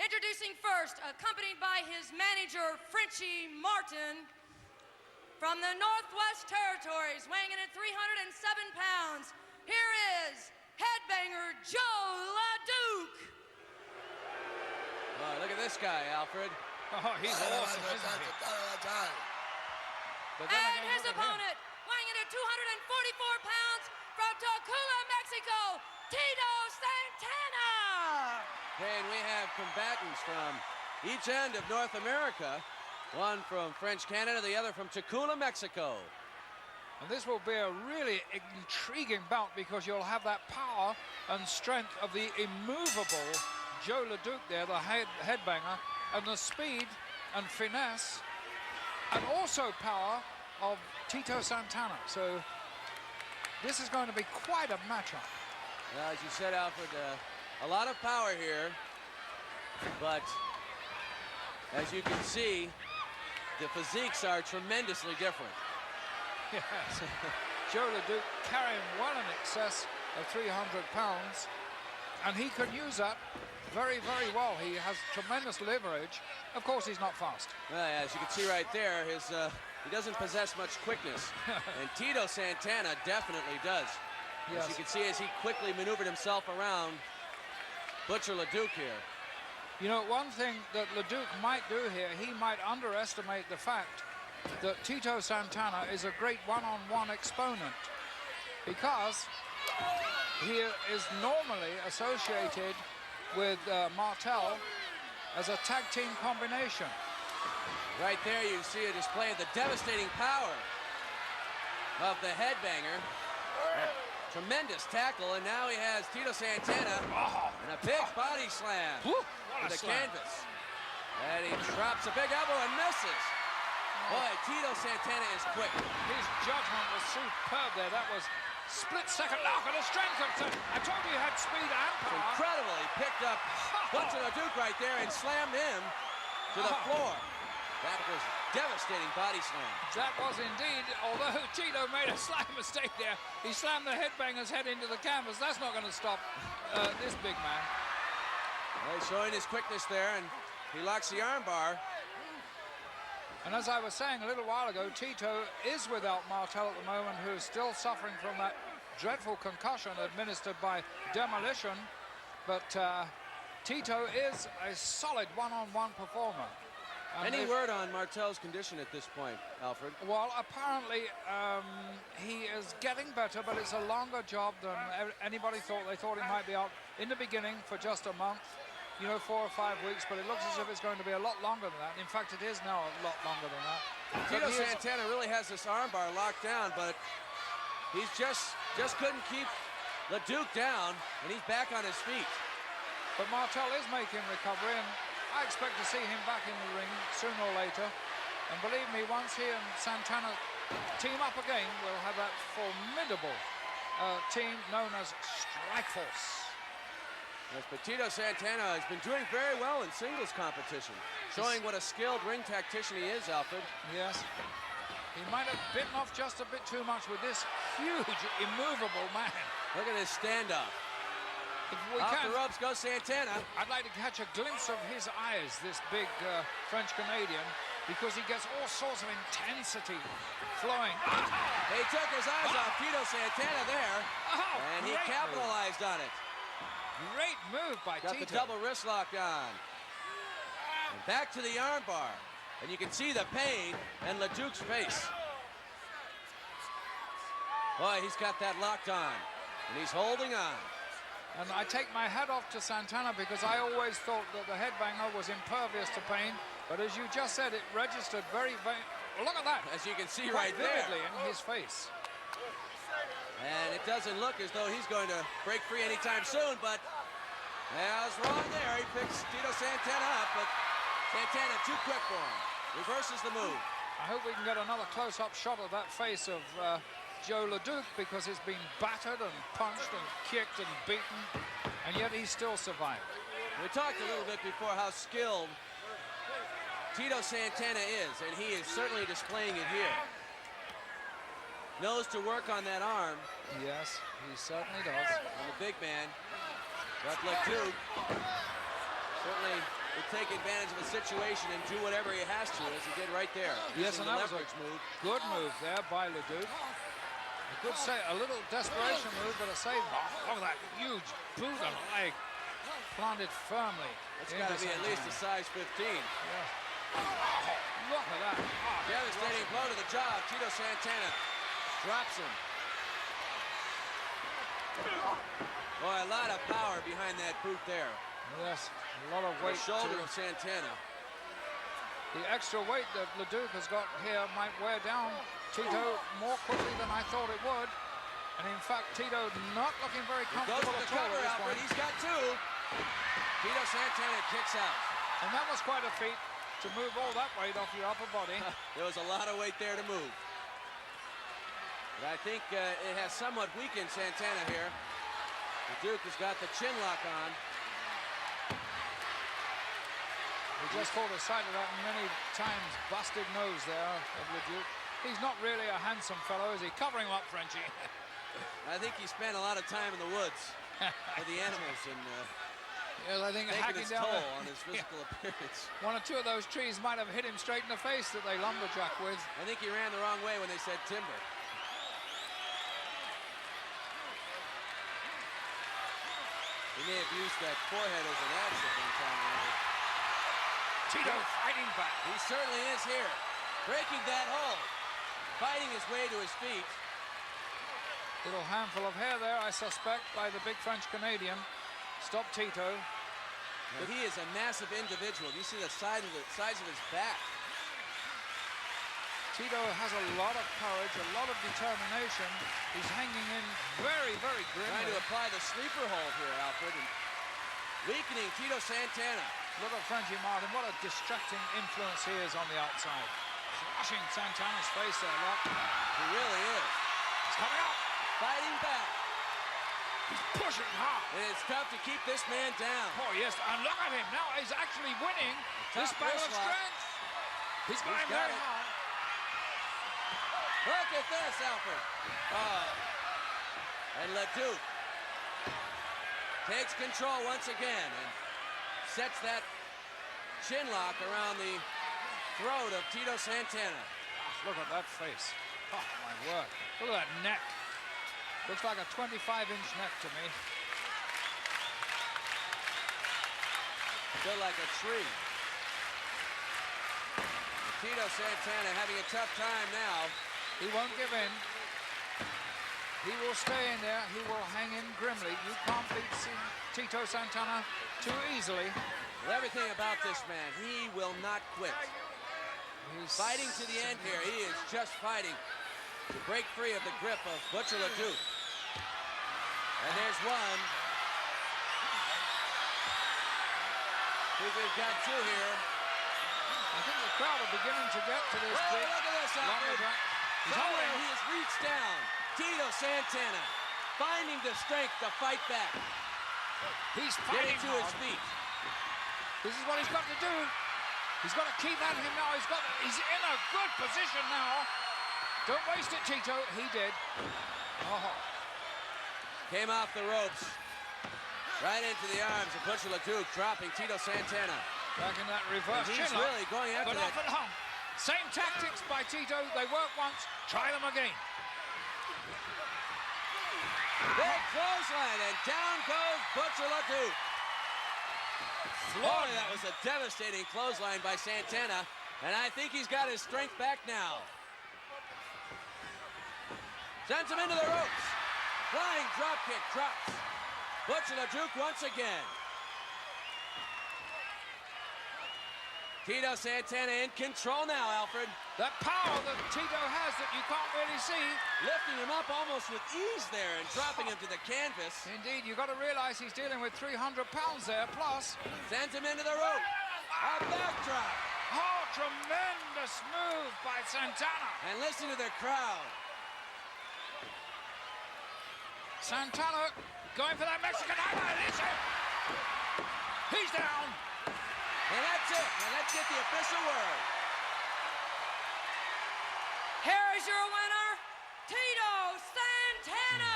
Introducing first, accompanied by his manager, Frenchie Martin, from the Northwest Territories, weighing in at 307 pounds, here is headbanger Joe LeDuc. Oh, look at this guy, Alfred. Oh, he's awesome, isn't he? And his opponent, weighing in at 244 pounds, from Tocula, Mexico, Tito Santana. Okay, and we have combatants from each end of North America. One from French Canada, the other from Tocula, Mexico. And this will be a really intriguing bout because you'll have that power and strength of the immovable Joe LeDuc there, the headbanger, and the speed and finesse, and also power of Tito Santana. So this is going to be quite a matchup. Well, as you said, Alfred, a lot of power here, but as you can see, the physiques are tremendously different. Yes. Joe LeDuc carrying well in excess of 300 pounds, and he can use that very, very well. He has tremendous leverage. Of course, he's not fast. Well, as you can see right there, he doesn't possess much quickness, and Tito Santana definitely does. Yes. As you can see, as he quickly maneuvered himself around Butcher LeDuc here. You know, one thing that LeDuc might do here, he might underestimate the fact that Tito Santana is a great one-on-one exponent, because he is normally associated with Martel as a tag team combination. Right there you see a display of the devastating power of the headbanger. Tremendous tackle, and now he has Tito Santana and a big body slam to the canvas. And he drops a big elbow and misses. Boy, Tito Santana is quick. His judgment was superb there. That was split-second. Look at the strength of it. I told you he had speed and power. Incredible. He picked up Butcher LeDuc right there and slammed him to the floor. That was devastating body slam. That was indeed, although Tito made a slight mistake there. He slammed the headbanger's head into the canvas. That's not going to stop this big man. Well, he's showing his quickness there, and he locks the armbar. And as I was saying a little while ago, Tito is without Martel at the moment, who is still suffering from that dreadful concussion administered by Demolition. But Tito is a solid one-on-one performer. And any word on Martel's condition at this point, Alfred? Well, apparently he is getting better, but it's a longer job than anybody thought. They thought he might be out in the beginning for just a month, you know, 4 or 5 weeks, but it looks as if it's going to be a lot longer than that. In fact, it is now a lot longer than that. Tito Santana really has this armbar locked down, but he's just couldn't keep LeDuc down, and he's back on his feet. But Martel is making recovery, and I expect to see him back in the ring sooner or later. And believe me, once he and Santana team up again, we'll have that formidable team known as Strikeforce. Yes, but Tito Santana has been doing very well in singles competition, showing what a skilled ring tactician he is, Alfred. Yes. He might have bitten off just a bit too much with this huge, immovable man. Look at this standoff. Off the ropes goes Santana. I'd like to catch a glimpse of his eyes, this big French-Canadian, because he gets all sorts of intensity flowing. He took his eyes off Tito Santana there, and he capitalized on it. Great move by Tito. Got the double wrist lock on. And back to the armbar. And you can see the pain in LeDuc's face. Boy, he's got that locked on, and he's holding on. And I take my hat off to Santana because I always thought that the headbanger was impervious to pain, but as you just said, it registered very, very... Well, look at that. As you can see quite right there. vividly in his face. And it doesn't look as though he's going to break free anytime soon, but I was wrong there. He picks Tito Santana up, but Santana too quick for him. Reverses the move. I hope we can get another close-up shot of that face of Joe LeDuc, because he's been battered and punched and kicked and beaten, and yet he still survived. We talked a little bit before how skilled Tito Santana is, and he is certainly displaying it here. Knows to work on that arm. Yes, he certainly does. And the big man, but LeDuc certainly take advantage of a situation and do whatever he has to, as he did right there. Yes, Using and the that was a leverage move. good move there by Leduc. A good save, a little desperation move, but a save. Oh, look at that huge boot on the leg. Planted firmly. It's got to be at least a size 15. Yeah. Oh, look at that. Oh, Devastating blow to the jaw. Tito Santana drops him. Boy, a lot of power behind that boot there. Yes, a lot of The weight. shoulder too. of Santana. The extra weight that Leduc has got here might wear down Tito more quickly than I thought it would. And in fact, Tito not looking very Goes comfortable for the at all cover, at this Alfred. point. He's got two. Tito Santana kicks out. And that was quite a feat to move all that weight off your upper body. There was a lot of weight there to move. But I think it has somewhat weakened Santana here. The Duke has got the chin lock on. We just caught a sight of that many times busted nose there of Leduc. He's not really a handsome fellow, is he? Covering him up, Frenchie. I think he spent a lot of time in the woods with the animals and Yes, I think taking hacking its down toll the- on his physical appearance. one or two of those trees might have hit him straight in the face that they lumberjack with. I think he ran the wrong way when they said timber. He may have used that forehead as an axe at one time or another. Tito fighting back. He certainly is here. Breaking that hold. Fighting his way to his feet. Little handful of hair there, I suspect, by the big French Canadian. Stop Tito. Now, he is a massive individual. You see the size of his back. Tito has a lot of courage, a lot of determination. He's hanging in very, very Trying grimly. to apply the sleeper hold here, Alfred. And weakening Tito Santana. Look at Frenchie Martin, what a distracting influence he is on the outside. Crushing Santana's face there, look. He really is. He's coming up. Fighting back. He's pushing hard. And it's tough to keep this man down. Oh, yes, and look at him now. He's actually winning this Top battle of wrist lock. strength. He's going got very it. hard. Look at this, Alfred. Oh. And Leduc takes control once again and sets that chin lock around the throat of Tito Santana. Look at that face. Oh, my word. Look at that neck. Looks like a 25-inch neck to me. Built like a tree. Tito Santana having a tough time now. He won't give in. He will stay in there. He will hang in grimly. You can't beat Tito Santana too easily. Well, everything about this man, he will not quit. He's Fighting to the end here. He is just fighting to break free of the grip of Butcher Leduc. And there's one. We've got two here. I think the crowd are beginning to get to this Oh, big look at this, Alfred. lumberjack. He's Somewhere holding. he has reached down. Tito Santana finding the strength to fight back. He's Getting fighting to his hard. feet. This is what he's got to do. He's got to keep at him now. He's in a good position now. Don't waste it, Tito. He did. Oh. Came off the ropes. Right into the arms of Butcher Leduc, dropping Tito Santana. Back in that reverse And chin he's lock. really going after But off that. and hung. Same tactics by Tito. They work once. Try them again. Big clothesline, and down goes Butcher Leduc. Boy, that was a devastating clothesline by Santana, and I think he's got his strength back now. Sends him into the ropes. Flying dropkick, drops. Butcher Leduc once again. Tito Santana in control now, Alfred. That power that Tito has that you can't really see. Lifting him up almost with ease there and dropping him to the canvas. Indeed, you've got to realize he's dealing with 300 pounds there, plus. Sends him into the rope. A backdrop. Oh, tremendous move by Santana. And listen to the crowd. Santana going for that Mexican highlight. Is it? He's down. And that's it. And let's get the official word. Here is your winner, Tito Santana.